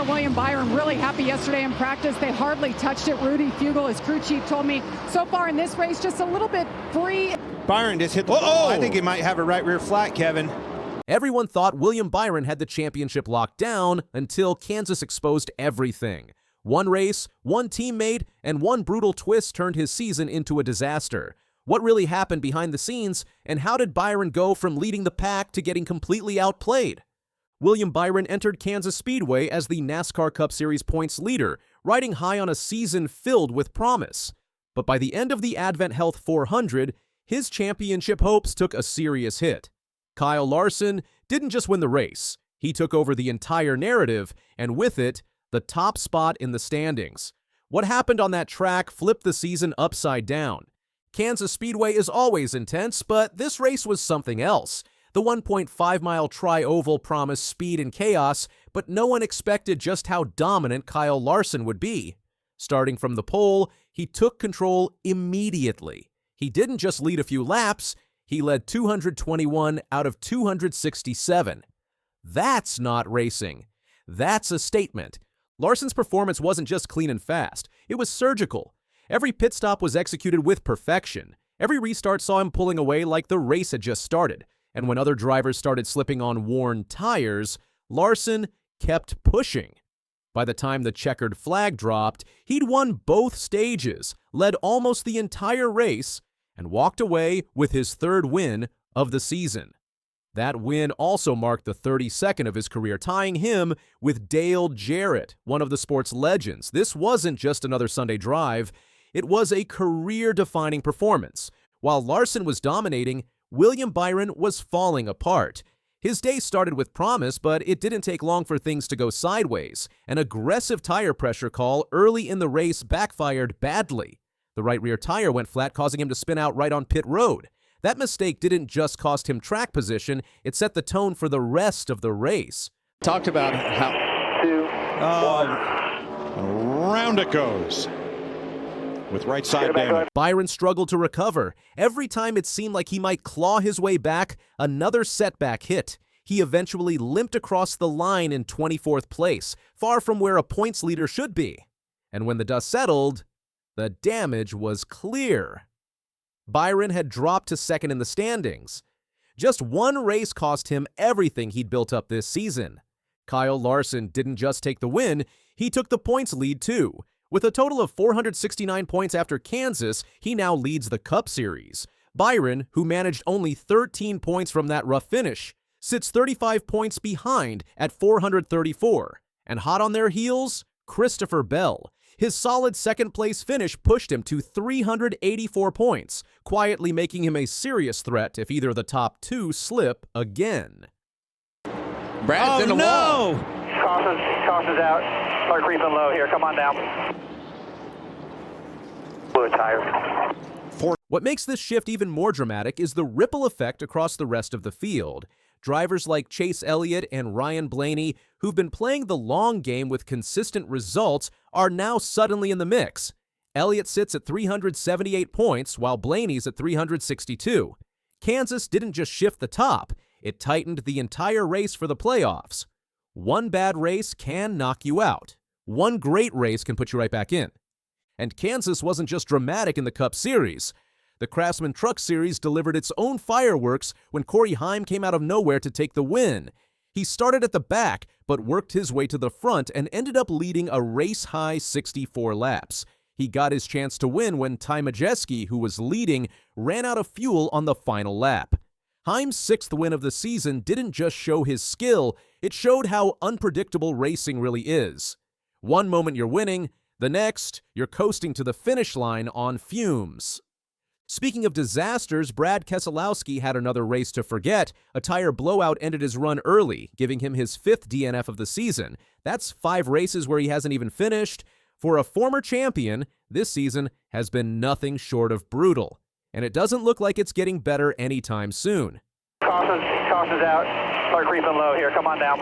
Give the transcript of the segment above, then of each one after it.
William Byron really happy yesterday in practice. They hardly touched it. Rudy Fugel, his crew chief, told me so far in this race, just a little bit free. Byron just hit the ball. I think he might have a right rear flat, Kevin. Everyone thought William Byron had the championship locked down until Kansas exposed everything. One race, one teammate, and one brutal twist turned his season into a disaster. What really happened behind the scenes, and how did Byron go from leading the pack to getting completely outplayed? William Byron entered Kansas Speedway as the NASCAR Cup Series points leader, riding high on a season filled with promise. But by the end of the Advent Health 400, his championship hopes took a serious hit. Kyle Larson didn't just win the race, he took over the entire narrative, and with it, the top spot in the standings. What happened on that track flipped the season upside down. Kansas Speedway is always intense, but this race was something else. The 1.5-mile tri-oval promised speed and chaos, but no one expected just how dominant Kyle Larson would be. Starting from the pole, he took control immediately. He didn't just lead a few laps, he led 221 out of 267. That's not racing. That's a statement. Larson's performance wasn't just clean and fast, it was surgical. Every pit stop was executed with perfection. Every restart saw him pulling away like the race had just started. And when other drivers started slipping on worn tires, Larson kept pushing. By the time the checkered flag dropped, he'd won both stages, led almost the entire race, and walked away with his third win of the season. That win also marked the 32nd of his career, tying him with Dale Jarrett, one of the sport's legends. This wasn't just another Sunday drive, it was a career-defining performance. While Larson was dominating, William Byron was falling apart. His day started with promise, but it didn't take long for things to go sideways. An aggressive tire pressure call early in the race backfired badly. The right rear tire went flat, causing him to spin out right on pit road. That mistake didn't just cost him track position, it set the tone for the rest of the race. Talked about how... 2, 1. Around it goes. With right side damage. Byron struggled to recover. Every time it seemed like he might claw his way back, another setback hit. He eventually limped across the line in 24th place, far from where a points leader should be. And when the dust settled, the damage was clear. Byron had dropped to second in the standings. Just one race cost him everything he'd built up this season. Kyle Larson didn't just take the win, he took the points lead too. With a total of 469 points after Kansas, he now leads the Cup Series. Byron, who managed only 13 points from that rough finish, sits 35 points behind at 434. And hot on their heels, Christopher Bell. His solid second-place finish pushed him to 384 points, quietly making him a serious threat if either of the top two slip again. Brad's in the wall. Caution's out. Start creeping low here. Come on down. Fluid tire. What makes this shift even more dramatic is the ripple effect across the rest of the field. Drivers like Chase Elliott and Ryan Blaney, who've been playing the long game with consistent results, are now suddenly in the mix. Elliott sits at 378 points, while Blaney's at 362. Kansas didn't just shift the top, it tightened the entire race for the playoffs. One bad race can knock you out. One great race can put you right back in. And Kansas wasn't just dramatic in the Cup Series. The Craftsman Truck Series delivered its own fireworks when Corey Heim came out of nowhere to take the win. He started at the back, but worked his way to the front and ended up leading a race-high 64 laps. He got his chance to win when Ty Majeski, who was leading, ran out of fuel on the final lap. Heim's sixth win of the season didn't just show his skill, it showed how unpredictable racing really is. One moment you're winning, the next, you're coasting to the finish line on fumes. Speaking of disasters, Brad Keselowski had another race to forget. A tire blowout ended his run early, giving him his 5th DNF of the season. That's 5 races where he hasn't even finished. For a former champion, this season has been nothing short of brutal. And it doesn't look like it's getting better anytime soon. Caution's out. Start creeping low here. Come on down.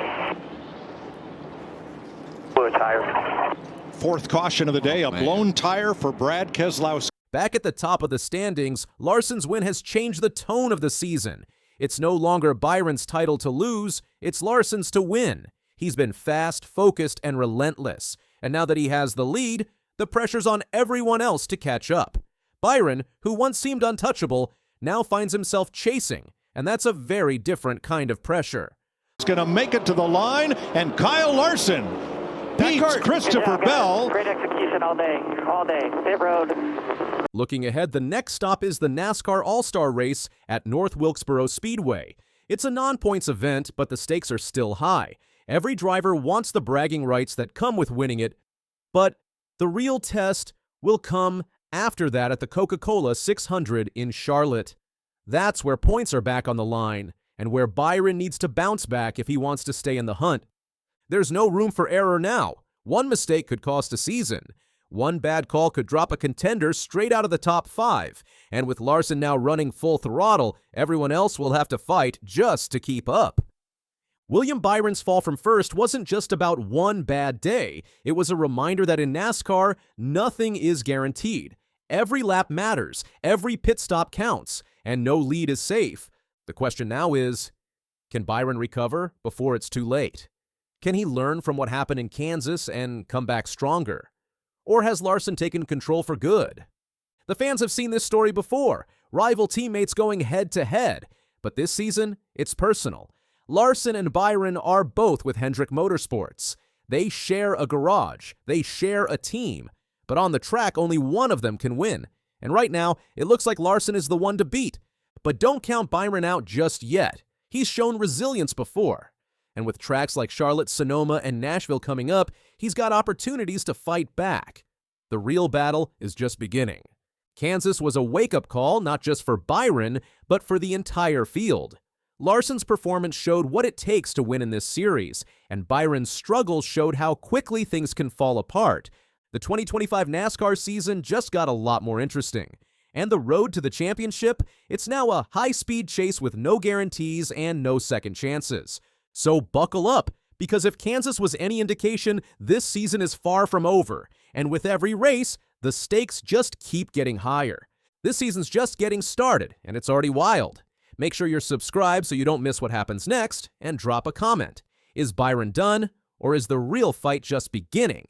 Fluid tire. 4th caution of the day, a blown tire for Brad Keselowski. Back at the top of the standings, Larson's win has changed the tone of the season. It's no longer Byron's title to lose, it's Larson's to win. He's been fast, focused, and relentless. And now that he has the lead, the pressure's on everyone else to catch up. Byron, who once seemed untouchable, now finds himself chasing, and that's a very different kind of pressure. He's going to make it to the line, and Kyle Larson beats Christopher Bell. Great execution all day, pit road. Looking ahead, the next stop is the NASCAR All-Star Race at North Wilkesboro Speedway. It's a non-points event, but the stakes are still high. Every driver wants the bragging rights that come with winning it, but the real test will come after that at the Coca-Cola 600 in Charlotte. That's where points are back on the line, and where Byron needs to bounce back if he wants to stay in the hunt. There's no room for error now. One mistake could cost a season. One bad call could drop a contender straight out of the top 5. And with Larson now running full throttle, everyone else will have to fight just to keep up. William Byron's fall from first wasn't just about one bad day. It was a reminder that in NASCAR, nothing is guaranteed. Every lap matters, every pit stop counts, and no lead is safe. The question now is, can Byron recover before it's too late? Can he learn from what happened in Kansas and come back stronger? Or has Larson taken control for good? The fans have seen this story before, rival teammates going head-to-head. But this season, it's personal. Larson and Byron are both with Hendrick Motorsports. They share a garage, they share a team. But on the track, only one of them can win. And right now, it looks like Larson is the one to beat. But don't count Byron out just yet. He's shown resilience before. And with tracks like Charlotte, Sonoma, and Nashville coming up, he's got opportunities to fight back. The real battle is just beginning. Kansas was a wake-up call not just for Byron, but for the entire field. Larson's performance showed what it takes to win in this series, and Byron's struggles showed how quickly things can fall apart. The 2025 NASCAR season just got a lot more interesting. And the road to the championship, it's now a high-speed chase with no guarantees and no second chances. So buckle up, because if Kansas was any indication, this season is far from over. And with every race, the stakes just keep getting higher. This season's just getting started, and it's already wild. Make sure you're subscribed so you don't miss what happens next, and drop a comment. Is Byron done, or is the real fight just beginning?